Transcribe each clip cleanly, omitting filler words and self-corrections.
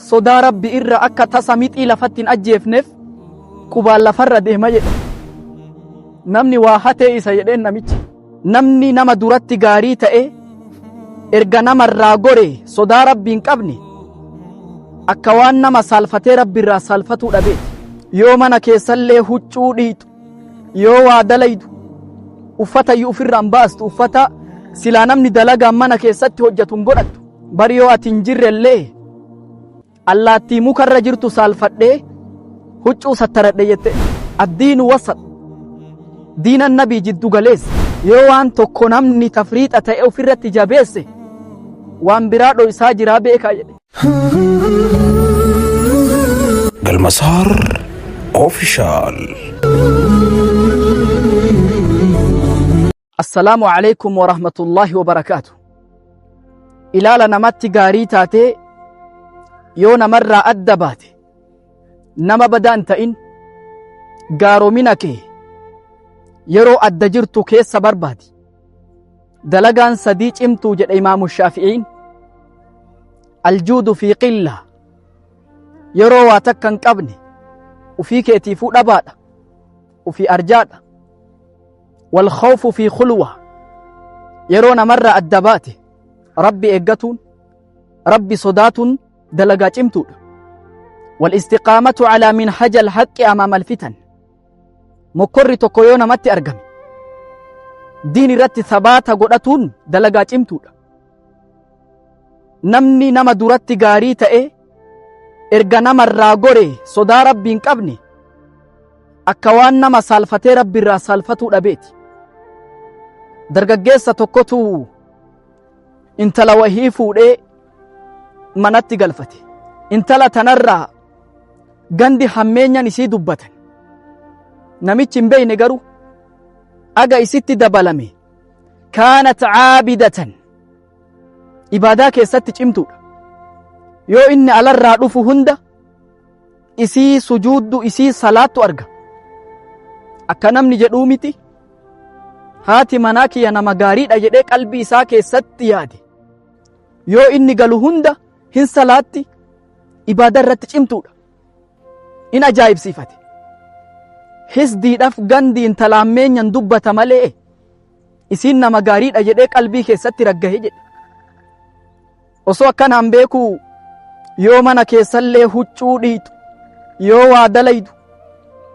sodaa rabbi irra akka tasa mixii lafatti hin ajjeefneef qubaan lafarra deema jedhe. Namni waa hatee isa jedheen namichi. Namni nama duratti gaarii ta'e erga namarraa gore sodaa rabbi hin qabne akka waan nama saalfatee rabbi irraa saalfatuu dhabeeti. Yoo mana keessallee huccuu dhiitu, yoo waa dalaydu, uffata iyyuu ofirraa hin baastu, uffata silaa namni dalagaan mana keessatti hojjetu hin godhattu. Bari yoo ati hin jirrellee allaattii mukarra jirtu saalfadhee huccuu sattaradhe jette. Addiinu wasat diinan nabii jiddu galeessa. Yoo waan tokko namni tafriixa ta'e ofirratti jabeesse waan biraa dho'isaa jiraa beekaa jedhe. Galmasaar Official. Assalaamu alaykum wa rahmatullahi wa barakaatu. Ilaala namatti gaarii taatee yoo namarraa adda baate nama badaan ta'in gaaromina kee yeroo adda jirtu keessa barbaadi. Dalagaan sadii cimtuu jedhe Imaamu Shaafi'iin. Aljuudu fi qilla, yeroo waa takka hin qabne ufii keetiifuu dhabaadha, ufii arjaadha. Wal khawfu fi khulwa, yeroo namarraa adda baate rabbi eeggatuun, rabbi sodaatuun dalagaa cimtuudha. Wal istiqaamatu calaa minhaja alhaqqi amaama alfitan, mokkorri tokko yoo namatti argame diin irratti sabaata godhatuun dalagaa cimtuudha. Namni nama duratti gaarii ta'e erga namarraa gore sodaa rabbi hin qabne akka waan nama saalfatee rabbi irraa saalfatuu dhabeeti. Dargaggeessa tokkotu intala wahii fuudhee manatti galfate. Intala tanarraa gandi hammeenyan isii dubbatan. Namichi hin beeyne garuu aga isitti dabalame kaanat caabidatan, ibaadaa keessatti cimtuudha. Yoo inni alarraa dhufu hunda isii sujuuddu, isii salaattu arga. Akka namni jedhuu miti haati manaa kiyya nama gaariidha jedhee qalbii isaa keessatti yaade. Yoo inni galu hunda hin salaatti, ibaadaa irratti cimtuudha. In ajaa'ibsiifate. Hisdiidhaaf gandi intala hammeenyan dubbata malee isiin nama gaariidha jedhee qalbii keessatti raggahe jedhe. Osoo akkanaan beekuu yoo mana keessallee huccuu dhiitu, yoo waa dalaydu,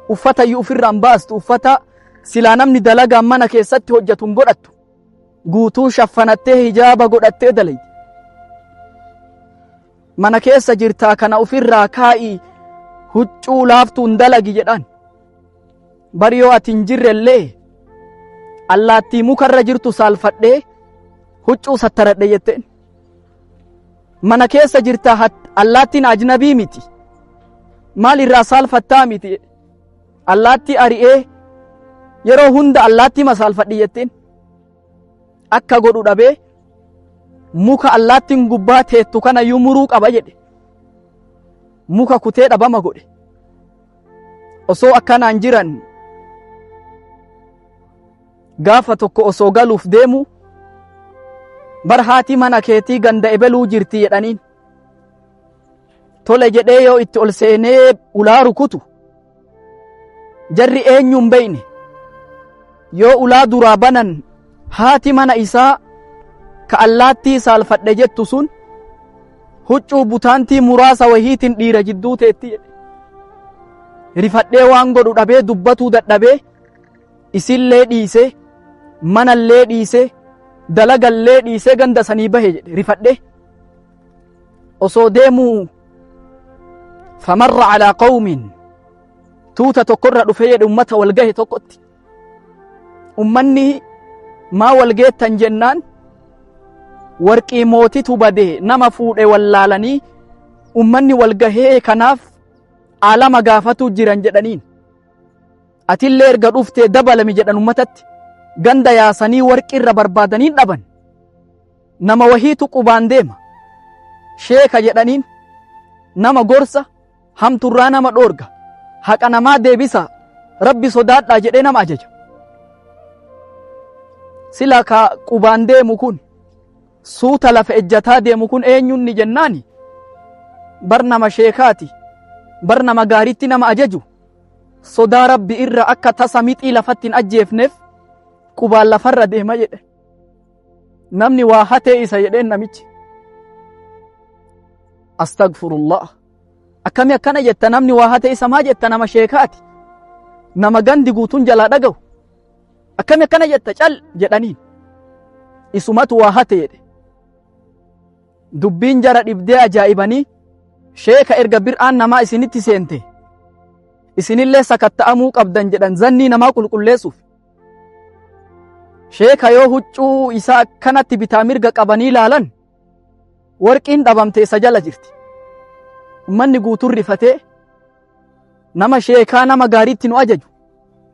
uffata iyyuu ofirraa hin baastu, uffata silaa namni dalagaan mana keessatti hojjetu hin godhattu, guutuu shaffanattee hijaaba godhattee dalaydi. Mana keessa jirtaa kana ofirraa kaa'ii huccuu laaftuu hin dalagi jedhaan. Bari yoo ati hin jirrellee allaattii mukarra jirtu saalfadhee huccuu sattaradhe jetteen. Mana keessa jirtaa allaattiin ajnabii miti, maal irraa saalfattaa miti. Allaattii ari'ee yeroo hunda allaattii masaalfadhi jetteen. Akka godhu dhabee muka allaattiin gubbaa teettu kana iyyuu muruu qaba jedhe. Muka kutee dhabama godhe. Osoo akkanaan jiran gaafa tokko osoo galuuf deemu bar haati mana keetii ganda ebeluu jirti jedhaniin. Tole jedhee yoo itti ol seenee ulaa rukutu jarri eenyuun beeyne. Yoo ulaa duraa banan haati mana isaa ka allaattii saalfadhe jettu sun huccuu butaantii muraasa wahiitiin dhiira jidduu teetti jedhe. Rifadhee waan godhu dhabee dubbatuu dadhabee isillee dhiisee, manallee dhiisee, dalagallee dhiisee ganda sanii bahe jedhe. Rifadhee osoo deemuu famarra calaa qawmin, tuuta tokkorra dhufe jedhe ummata walgahe tokkotti. Ummanni maa walgeettan jennaan warqii mootitu badee nama fuudhe wallaalanii ummanni walgahee kanaaf aalama gaafatu jiran jedhaniin. Atillee erga dhuftee dabalami jedhan ummatatti. Ganda yaasanii warqii irra barbaadaniin dhaban. Nama wahiitu qubaan deema. Sheeka jedhaniin nama gorsa, hamturraa nama dhoorga, haqa namaa deebisa, rabbi sodaadhaa jedhee nama ajaja. Sila ka qubaan deemu kun, suuta lafa ejjataa deemu kun eenyuun ni jennaani? bar nama sheekaati, bar nama gaariitti nama ajaju, sodaa rabbi irra akka tasa mixii lafatti hin ajjeefneef qubaan lafarra deema jedhe. Namni waa hatee isa jedheen namichi. Astagfirullah. Akkami akkana jetta namni waa hatee isa maa jetta nama sheekaati. Nama gandi guutuun jalaa dhagahu. Akkami akkana jetta cal jedhaniin. Isumatu waa hatee jedhe. Dubbiin jara dhibdee ajaa'ibanii sheeka erga bir'aan namaa isinitti seente. Isinillee sakatta'amuu qabdan jedhan zannii namaa qulqulleessuuf. Sheeka yoo huccuu isaa akkanatti bitaa mirga qabanii ilaalan warqiin dhabamte isa jala jirti. Ummanni guutuun rifatee nama sheekaa nama gaariitti nu ajaju,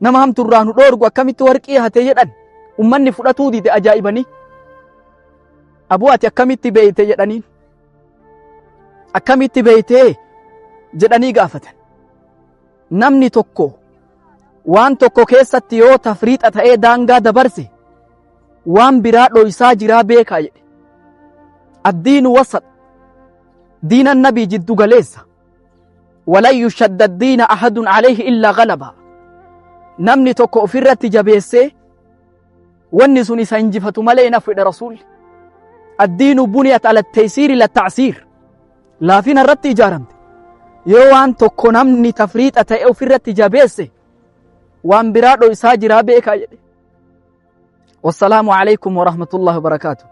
nama hamturraa nu dhoorgu akkamitti warqii hatee jedhan ummanni fudhatuu dide ajaa'ibanii. Abuu ati akkamitti beeyte jedhaniin. Akkamitti beeytee jedhanii gaafatan. Namni tokko waan tokko keessatti yoo tafriixa ta'ee daangaa dabarse waan biraa dhoysaa jiraa beekaa jedhe. Addiinu wasat diinan nabii jiddu galeessa. Walan yushadda addiina ahadun alayhi illaa galaba. Namni tokko ofirratti jabeessee wanni sun isa injifatu malee na fedhe rasuulli. Addiinu buniyat ala taysiiri la tacsiir. Laafina irratti ijaaramte. Yoo waan tokko namni tafriixa ta'e ofirratti jabeesse waan biraa dhoysaa jiraa beekaa jedhe. Wassalaamu alaykum wa rahmatullahi wa barakaatuh.